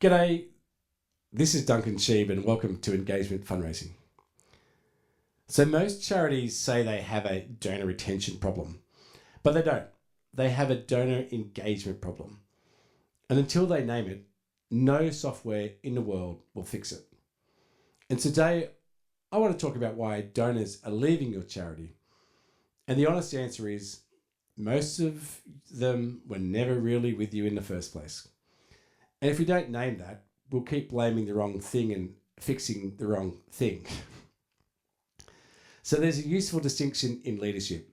G'day, this is Duncan Sheeb and welcome to Engagement Fundraising. So most charities say they have a donor retention problem, but they don't. They have a donor engagement problem. And until they name it, no software in the world will fix it. And today, I want to talk about why donors are leaving your charity. And the honest answer is, most of them were never really with you in the first place. And if we don't name that, we'll keep blaming the wrong thing and fixing the wrong thing. So there's a useful distinction in leadership.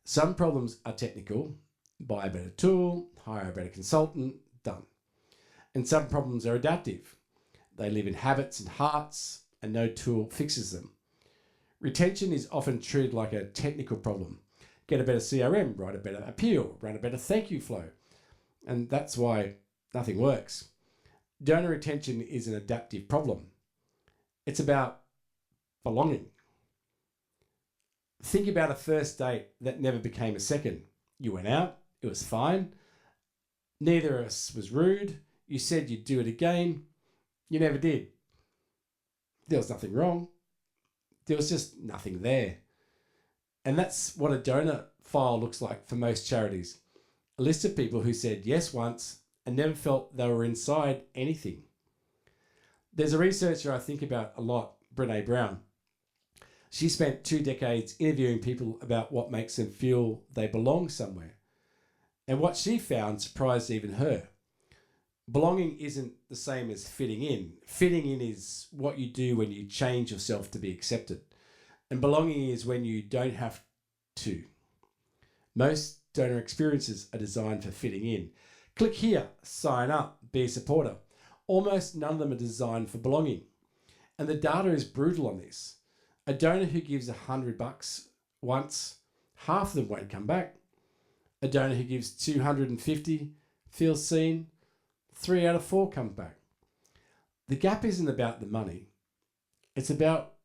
Some problems are technical, buy a better tool, hire a better consultant, done. And some problems are adaptive. They live in habits and hearts, and no tool fixes them. Retention is often treated like a technical problem. Get a better CRM, write a better appeal, run a better thank you flow. And that's why nothing works. Donor retention is an adaptive problem. It's about belonging. Think about a first date that never became a second. You went out, it was fine. Neither of us was rude. You said you'd do it again. You never did. There was nothing wrong. There was just nothing there. And that's what a donor file looks like for most charities. A list of people who said yes once and never felt they were inside anything. There's a researcher I think about a lot, Brené Brown. She spent 2 decades interviewing people about what makes them feel they belong somewhere. And what she found surprised even her. Belonging isn't the same as fitting in. Fitting in is what you do when you change yourself to be accepted. And belonging is when you don't have to. Most donor experiences are designed for fitting in. Click here, sign up, be a supporter. Almost none of them are designed for belonging. And the data is brutal on this. A donor who gives $100 once, half of them won't come back. A donor who gives $250 feels seen, 3 out of 4 come back. The gap isn't about the money. It's about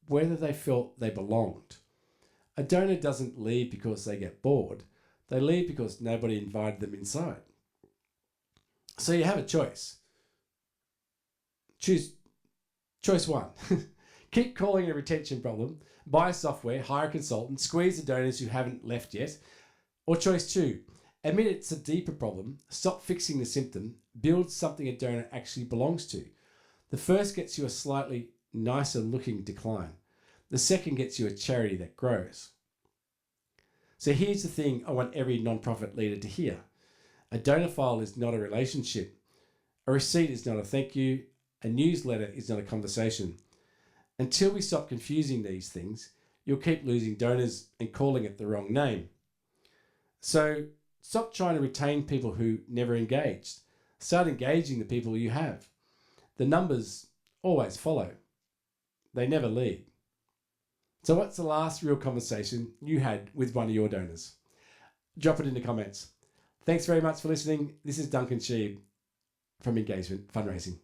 whether they felt they belonged. A donor doesn't leave because they get bored. They leave because nobody invited them inside. So you have a choice. Choose choice 1. Keep calling it a retention problem, buy software, hire a consultant, squeeze the donors who haven't left yet. Or choice 2, admit it's a deeper problem, stop fixing the symptom, build something a donor actually belongs to. The first gets you a slightly nicer looking decline. The second gets you a charity that grows. So here's the thing I want every nonprofit leader to hear. A donor file is not a relationship. A receipt is not a thank you. A newsletter is not a conversation. Until we stop confusing these things, you'll keep losing donors and calling it the wrong name. So stop trying to retain people who never engaged. Start engaging the people you have. The numbers always follow. They never lead. So what's the last real conversation you had with one of your donors? Drop it in the comments. Thanks very much for listening. This is Duncan Sheeb from Engagement Fundraising.